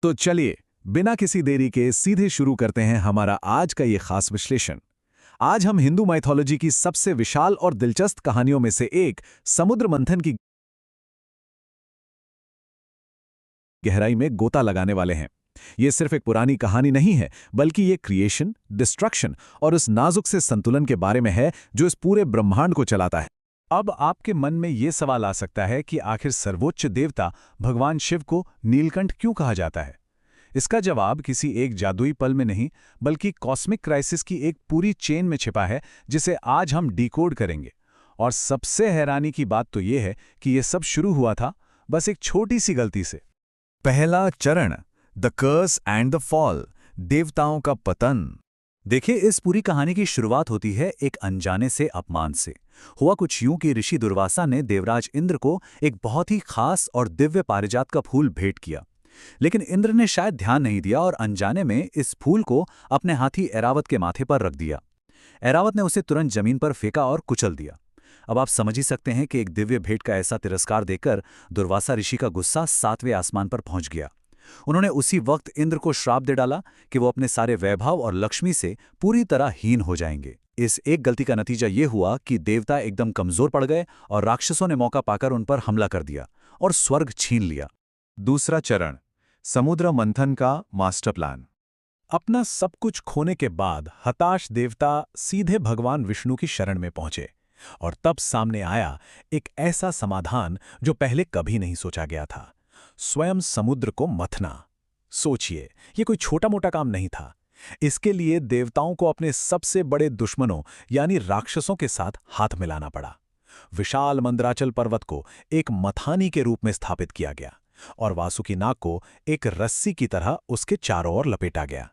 तो चलिए, बिना किसी देरी के सीधे शुरू करते हैं हमारा आज का ये खास विश्लेषण। आज हम हिंदू माइथोलॉजी की सबसे विशाल और दिलचस्प कहानियों में से एक समुद्र मंथन की गहराई में गोता लगाने वाले हैं। ये सिर्फ एक पुरानी कहानी नहीं है, बल्कि ये क्रिएशन, डिस्ट्रक्शन और उस नाजुक से संतुलन के बारे में है जो इस पूरे ब्रह्मांड को चलाता है। अब आपके मन में ये सवाल आ सकता है कि आखिर सर्वोच्च देवता भगवान शिव को नीलकंठ क्यों कहा जाता है? इसका जवाब किसी एक जादुई पल में नहीं, बल्कि कॉस्मिक क्राइसिस की एक पूरी चेन में छिपा है, जिसे आज हम डिकोड करेंगे। और सबसे हैरानी की बात तो ये है कि ये सब शुरू हुआ था बस एक छोटी सी गलती से। पहला चरण, the curse and the fall, देवताओं का पतन। देखिए, इस पूरी कहानी की शुरुआत होती है एक अनजाने से अपमान से। हुआ कुछ यूं कि ऋषि दुर्वासा ने देवराज इंद्र को एक बहुत ही खास और दिव्य पारिजात का फूल भेंट किया। लेकिन इंद्र ने शायद ध्यान नहीं दिया और अनजाने में इस फूल को अपने हाथी ऐरावत के माथे पर रख दिया। ऐरावत ने उसे तुरंत जमीन पर फेंका और कुचल दिया। अब आप समझ ही सकते हैं कि एक दिव्य भेंट का ऐसा तिरस्कार देकर दुर्वासा ऋषि का गुस्सा 7वें आसमान पर पहुंच गया। उन्होंने उसी वक्त इंद्र को श्राप दे डाला कि वो अपने सारे वैभव और लक्ष्मी से पूरी तरह हीन हो जाएंगे। इस एक गलती का नतीजा ये हुआ कि देवता एकदम कमजोर पड़ गए और राक्षसों ने मौका पाकर उन पर हमला कर दिया और स्वर्ग छीन लिया। दूसरा चरण, समुद्र मंथन का मास्टर प्लान। अपना सब कुछ खोने के बाद हताश देवता सीधे भगवान विष्णु की शरण में पहुंचे, और तब सामने आया एक ऐसा समाधान जो पहले कभी नहीं सोचा गया था। स्वयं समुद्र को मथना। सोचिए, ये कोई छोटा मोटा काम नहीं था। इसके लिए देवताओं को अपने सबसे बड़े दुश्मनों यानी राक्षसों के साथ हाथ मिलाना पड़ा। विशाल मंदराचल पर्वत को एक मथानी के रूप में स्थापित किया गया और वासुकी नाग को एक रस्सी की तरह उसके चारों ओर लपेटा गया।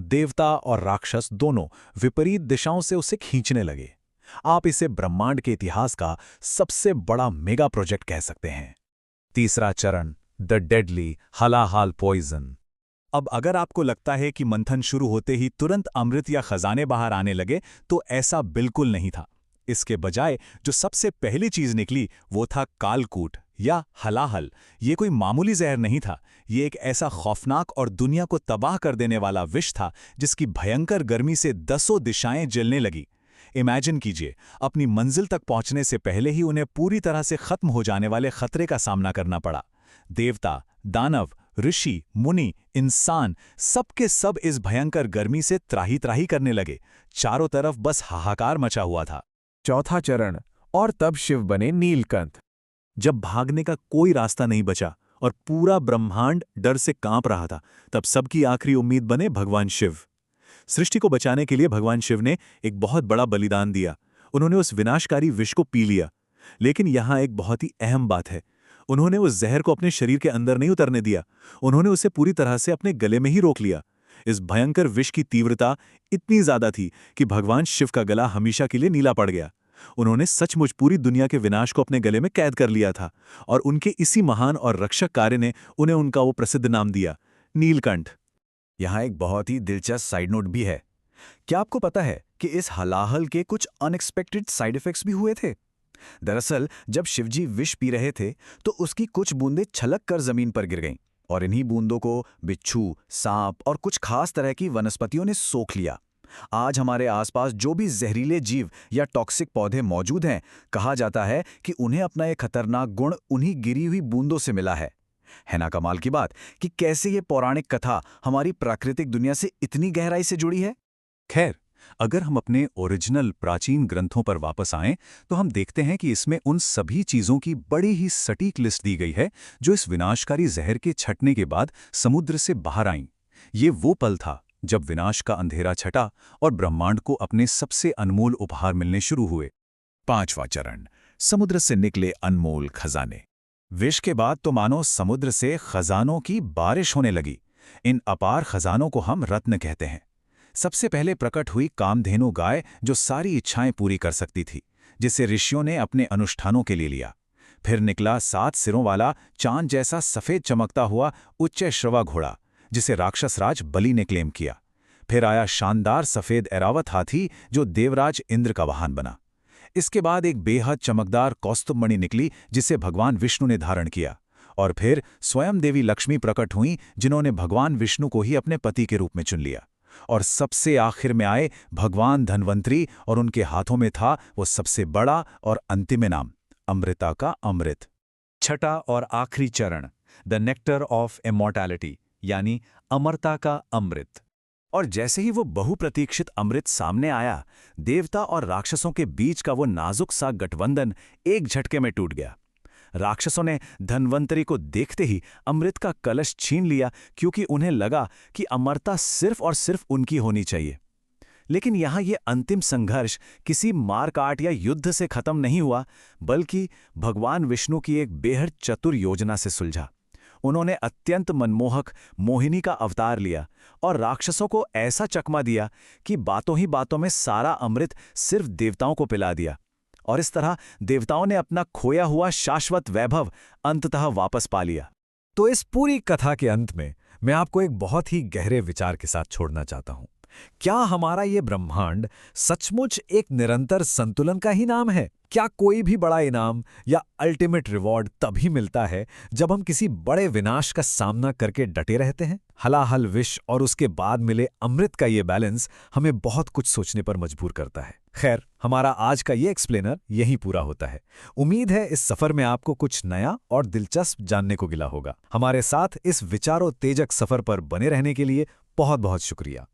देवता और राक्षस दोनों विपरीत दिशाओं से उसे खींचने लगे। आप इसे ब्रह्मांड के इतिहास का सबसे बड़ा मेगा प्रोजेक्ट कह सकते हैं। तीसरा चरण, द डेडली हलाहाल पॉइजन। अब अगर आपको लगता है कि मंथन शुरू होते ही तुरंत अमृत या खजाने बाहर आने लगे, तो ऐसा बिल्कुल नहीं था। इसके बजाय जो सबसे पहली चीज निकली वो था कालकूट या हलाहल। ये कोई मामूली जहर नहीं था, ये एक ऐसा खौफनाक और दुनिया को तबाह कर देने वाला विष था जिसकी भयंकर गर्मी से 10 दिशाएं जलने लगी। इमेजिन कीजिए, अपनी मंजिल तक पहुंचने से पहले ही उन्हें पूरी तरह से खत्म हो जाने वाले खतरे का सामना करना पड़ा। देवता, दानव, ऋषि, मुनि, इंसान सबके सब इस भयंकर गर्मी से त्राही त्राही करने लगे। चारों तरफ बस हाहाकार मचा हुआ था। चौथा चरण, और तब शिव बने नीलकंठ। जब भागने का कोई रास्ता नहीं बचा और पूरा ब्रह्मांड डर से कांप रहा था, तब सबकी आखिरी उम्मीद बने भगवान शिव। सृष्टि को बचाने के लिए भगवान शिव ने एक बहुत बड़ा बलिदान दिया। उन्होंने उस विनाशकारी विष को पी लिया। लेकिन यहां एक बहुत ही अहम बात है, उन्होंने उस जहर को अपने शरीर के अंदर नहीं उतरने दिया, उन्होंने उसे पूरी तरह से अपने गले में ही रोक लिया। इस भयंकर विष की तीव्रता इतनी ज्यादा थी कि भगवान शिव का गला हमेशा के लिए नीला पड़ गया। उन्होंने सचमुच पूरी दुनिया के विनाश को अपने गले में कैद कर लिया था, और उनके इसी महान और रक्षक कार्य ने उन्हें उनका वो प्रसिद्ध नाम दिया, नीलकंठ। यहाँ एक बहुत ही दिलचस्प साइड नोट भी है। क्या आपको पता है कि इस हलाहल के कुछ अनएक्सपेक्टेड साइड इफेक्ट्स भी हुए थे? दरअसल जब शिवजी विष पी रहे थे तो उसकी कुछ बूंदें छलक कर जमीन पर गिर गईं, और इन्हीं बूंदों को बिच्छू, सांप और कुछ खास तरह की वनस्पतियों ने सोख लिया। आज हमारे आसपास जो भी जहरीले जीव या टॉक्सिक पौधे मौजूद हैं, कहा जाता है कि उन्हें अपना एक खतरनाक गुण उन्हीं गिरी हुई बूंदों से मिला है। ना कमाल की बात कि कैसे ये पौराणिक कथा हमारी प्राकृतिक दुनिया से इतनी गहराई से जुड़ी है। खैर, अगर हम अपने ओरिजिनल प्राचीन ग्रंथों पर वापस आएं, तो हम देखते हैं कि इसमें उन सभी चीजों की बड़ी ही सटीक लिस्ट दी गई है जो इस विनाशकारी जहर के छटने के बाद समुद्र से बाहर आईं। ये वो पल था जब विनाश का अंधेरा छटा और ब्रह्मांड को अपने सबसे अनमोल उपहार मिलने शुरू हुए। पांचवा चरण, समुद्र से निकले अनमोल खजाने। विष के बाद तो मानो समुद्र से खजानों की बारिश होने लगी। इन अपार खजानों को हम रत्न कहते हैं। सबसे पहले प्रकट हुई कामधेनु गाय, जो सारी इच्छाएं पूरी कर सकती थी, जिसे ऋषियों ने अपने अनुष्ठानों के लिए लिया। फिर निकला 7 सिरों वाला चांद जैसा सफेद चमकता हुआ उच्च श्रवा घोड़ा, जिसे राक्षस राज बलि ने क्लेम किया। फिर आया शानदार सफेद ऐरावत हाथी, जो देवराज इंद्र का वाहन बना। इसके बाद एक बेहद चमकदार कौस्तुभ मणि निकली, जिसे भगवान विष्णु ने धारण किया। और फिर स्वयं देवी लक्ष्मी प्रकट हुईं, जिन्होंने भगवान विष्णु को ही अपने पति के रूप में चुन लिया। और सबसे आखिर में आए भगवान धन्वंतरी, और उनके हाथों में था वो सबसे बड़ा और अंतिम इनाम, अमृता का अमृत। छठा और आखिरी चरण, द नेक्टर ऑफ इमॉर्टैलिटी, यानी अमरता का अमृत। और जैसे ही वो बहुप्रतीक्षित अमृत सामने आया, देवता और राक्षसों के बीच का वो नाजुक सा गठबंधन एक झटके में टूट गया। राक्षसों ने धन्वंतरी को देखते ही अमृत का कलश छीन लिया, क्योंकि उन्हें लगा कि अमरता सिर्फ और सिर्फ उनकी होनी चाहिए। लेकिन यहाँ ये अंतिम संघर्ष किसी मारकाट या युद्ध से खत्म नहीं हुआ, बल्कि भगवान विष्णु की एक बेहद चतुर योजना से सुलझा। उन्होंने अत्यंत मनमोहक मोहिनी का अवतार लिया और राक्षसों को ऐसा चकमा दिया कि बातों ही बातों में सारा अमृत सिर्फ देवताओं को पिला दिया। और इस तरह देवताओं ने अपना खोया हुआ शाश्वत वैभव अंततः वापस पा लिया। तो इस पूरी कथा के अंत में मैं आपको एक बहुत ही गहरे विचार के साथ छोड़ना चाहता हूं। क्या हमारा ये ब्रह्मांड सचमुच एक निरंतर संतुलन का ही नाम है? क्या कोई भी बड़ा इनाम या अल्टीमेट रिवॉर्ड तभी मिलता है जब हम किसी बड़े विनाश का सामना करके डटे रहते हैं? हलाहल विष और उसके बाद मिले अमृत का ये बैलेंस हमें बहुत कुछ सोचने पर मजबूर करता है। खैर, हमारा आज का ये एक्सप्लेनर यहीं पूरा होता है। उम्मीद है इस सफर में आपको कुछ नया और दिलचस्प जानने को मिला होगा। हमारे साथ इस विचारोत्तेजक सफर पर बने रहने के लिए बहुत बहुत शुक्रिया।